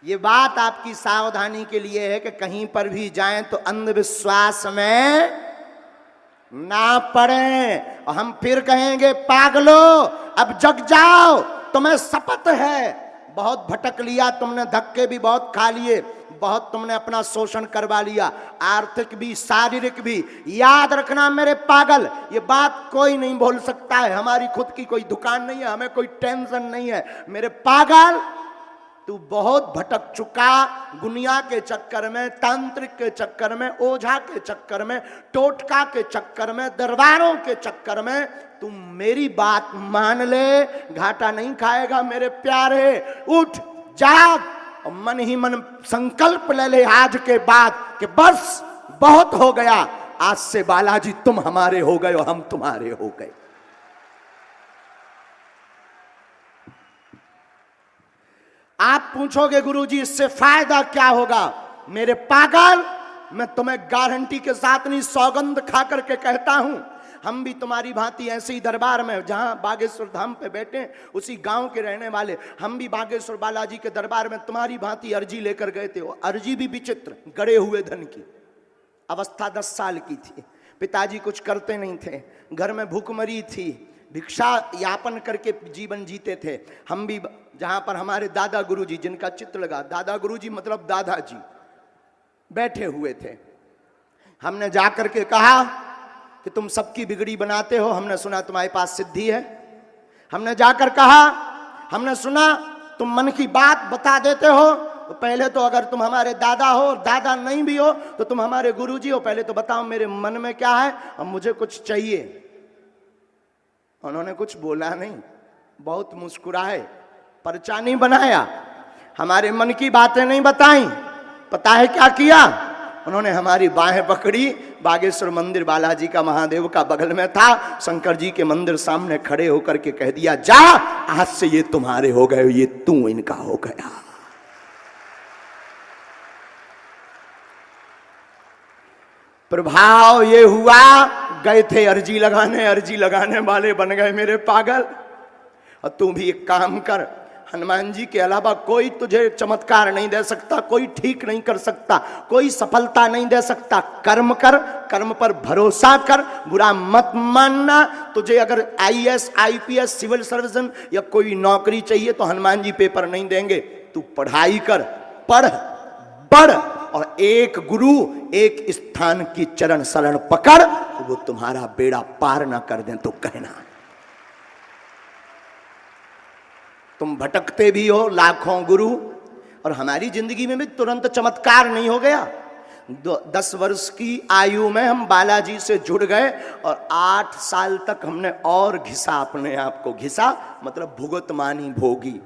ये बात आपकी सावधानी के लिए है कि कहीं पर भी जाएं तो अंधविश्वास में ना पड़े और हम फिर कहेंगे पागलो अब जग जाओ, तुम्हें शपथ है। बहुत भटक लिया तुमने, धक्के भी बहुत खा लिए, बहुत तुमने अपना शोषण करवा लिया, आर्थिक भी शारीरिक भी। याद रखना मेरे पागल, ये बात कोई नहीं बोल सकता है। हमारी खुद की कोई दुकान नहीं है, हमें कोई टेंशन नहीं है। मेरे पागल, तू बहुत भटक चुका दुनिया के चक्कर में, तांत्रिक के चक्कर में, ओझा के चक्कर में, टोटका के चक्कर में, दरबारों के चक्कर में। तू मेरी बात मान ले, घाटा नहीं खाएगा मेरे प्यारे। उठ जाग और मन ही मन संकल्प ले ले आज के बाद कि बस बहुत हो गया, आज से बालाजी तुम हमारे हो गए और हम तुम्हारे हो गए। आप पूछोगे गुरुजी इससे फायदा क्या होगा? मेरे पागल, मैं तुम्हें गारंटी के साथ नहीं, सौगंध खा करके कहता हूं, हम भी तुम्हारी भांति ऐसे ही दरबार में, जहां बागेश्वर धाम पे बैठे उसी गांव के रहने वाले, हम भी बागेश्वर बालाजी के दरबार में तुम्हारी भांति अर्जी लेकर गए थे। वो अर्जी भी विचित्र, गड़े हुए धन की। अवस्था 10 साल की थी, पिताजी कुछ करते नहीं थे, घर में भूखमरी थी, भिक्षा यापन करके जीवन जीते थे। हम भी जहां पर हमारे दादा गुरुजी, जिनका चित्र लगा, दादा गुरुजी मतलब दादाजी, बैठे हुए थे। हमने जाकर के कहा कि तुम सबकी बिगड़ी बनाते हो, हमने सुना तुम्हारे पास सिद्धि है। हमने जाकर कहा, हमने सुना तुम मन की बात बता देते हो, तो पहले तो अगर तुम हमारे दादा हो और दादा नहीं भी हो तो तुम हमारे गुरुजी हो, पहले तो बताओ मेरे मन में क्या है और मुझे कुछ चाहिए। उन्होंने कुछ बोला नहीं, बहुत मुस्कुराए, पर्चा नहीं बनाया, हमारे मन की बातें नहीं बताई। पता है क्या किया? उन्होंने हमारी बाहें पकड़ी, बागेश्वर मंदिर बालाजी का, महादेव का बगल में था, शंकर जी के मंदिर सामने खड़े होकर के कह दिया, जा आज से ये तुम्हारे हो गए, ये तू इनका हो गया। प्रभाव ये हुआ, गए थे अर्जी लगाने वाले बन गए मेरे पागल। और तू भी एक काम कर, हनुमान जी के अलावा कोई तुझे चमत्कार नहीं दे सकता, कोई ठीक नहीं कर सकता, कोई सफलता नहीं दे सकता। कर्म कर, कर्म पर भरोसा कर, बुरा मत मानना। तुझे अगर IAS IPS सिविल सर्जन या कोई नौकरी चाहिए तो हनुमान जी पेपर नहीं देंगे। तू पढ़ाई कर, पढ़ बढ़, और एक गुरु एक स्थान की चरण शरण पकड़, वो तुम्हारा बेड़ा पार ना कर दें तो कहना। तुम भटकते भी हो लाखों गुरु, और हमारी जिंदगी में भी तुरंत चमत्कार नहीं हो गया। 10 वर्ष की आयु में हम बालाजी से जुड़ गए और 8 साल तक हमने और घिसा, अपने आप को घिसा मतलब भुगत मानी, भोगी,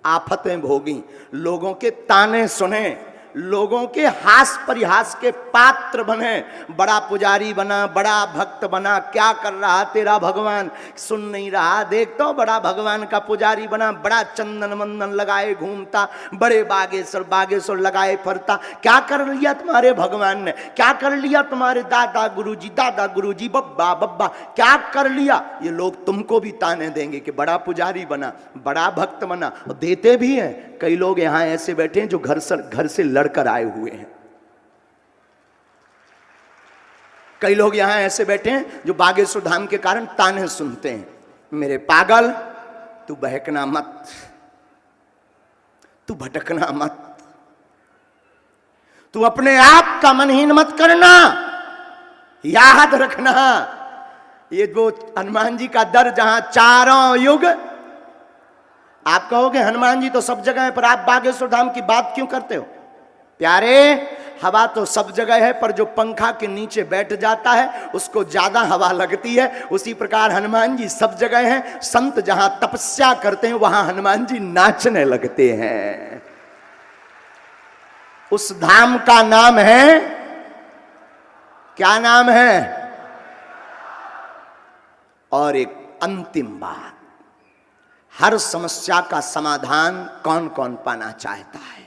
आफतें भोगी, लोगों के ताने सुने, लोगों के हास परिहास के पात्र बने। बड़ा पुजारी बना, बड़ा भक्त बना, क्या कर रहा तेरा भगवान, सुन नहीं रहा, देख तो बड़ा भगवान का पुजारी बना, बड़ा चंदन मंदन लगाए घूमता, बड़े बागेश्वर लगाए फरता। क्या कर लिया तुम्हारे भगवान ने, क्या कर लिया तुम्हारे दादा गुरुजी बब्बा बब्बा, क्या कर लिया? ये लोग तुमको भी ताने देंगे कि बड़ा पुजारी बना, बड़ा भक्त बना, और देते भी हैं। कई लोग यहां ऐसे बैठे हैं जो घर से लड़कर आए हुए हैं। कई लोग यहां ऐसे बैठे हैं जो बागेश्वर धाम के कारण ताने सुनते हैं। मेरे पागल, तू बहकना मत, तू भटकना मत, तू अपने आप का मनहीन मत करना। याद रखना, ये जो हनुमान जी का दर, जहां चारों युग, आप कहोगे हनुमान जी तो सब जगह है, पर आप बागेश्वर धाम की बात क्यों करते हो? प्यारे, हवा तो सब जगह है, पर जो पंखा के नीचे बैठ जाता है उसको ज्यादा हवा लगती है। उसी प्रकार हनुमान जी सब जगह हैं। संत जहां तपस्या करते हैं वहां हनुमान जी नाचने लगते हैं। उस धाम का नाम है, क्या नाम है? और एक अंतिम बात, हर समस्या का समाधान कौन कौन पाना चाहता है?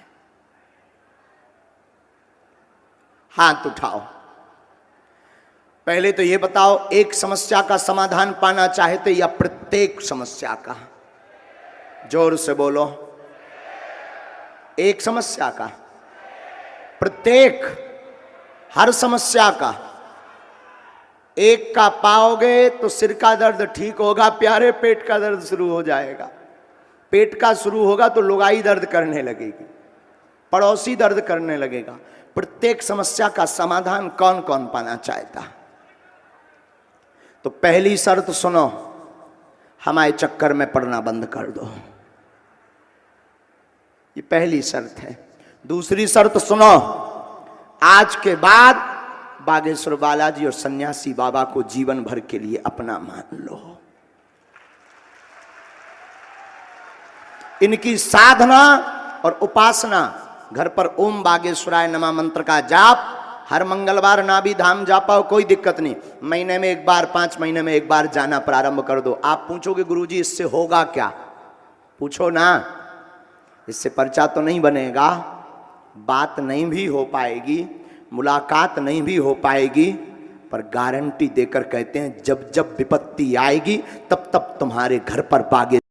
हाथ उठाओ। पहले तो ये बताओ, एक समस्या का समाधान पाना चाहते या प्रत्येक समस्या का? जोर से बोलो। एक समस्या का, प्रत्येक हर समस्या का एक का पाओगे तो सिर का दर्द ठीक होगा प्यारे, पेट का दर्द शुरू हो जाएगा। पेट का शुरू होगा तो लुगाई दर्द करने लगेगी, पड़ोसी दर्द करने लगेगा। प्रत्येक समस्या का समाधान कौन कौन पाना चाहता? तो पहली शर्त सुनो, हमारे चक्कर में पड़ना बंद कर दो। ये पहली शर्त है। दूसरी शर्त सुनो, आज के बाद बागेश्वर बालाजी और सन्यासी बाबा को जीवन भर के लिए अपना मान लो। इनकी साधना और उपासना, घर पर ओम बागेश्वराय नमः मंत्र का जाप हर मंगलवार नाभि धाम जा पाओ, कोई दिक्कत नहीं। महीने में एक बार, 5 महीने में एक बार जाना प्रारंभ कर दो। आप पूछोगे गुरुजी इससे होगा क्या? पूछो ना, इससे पर्चा तो नहीं बनेगा, बात नहीं भी हो पाएगी, मुलाकात नहीं भी हो पाएगी, पर गारंटी देकर कहते हैं जब जब विपत्ति आएगी तब तब तुम्हारे घर पर बागे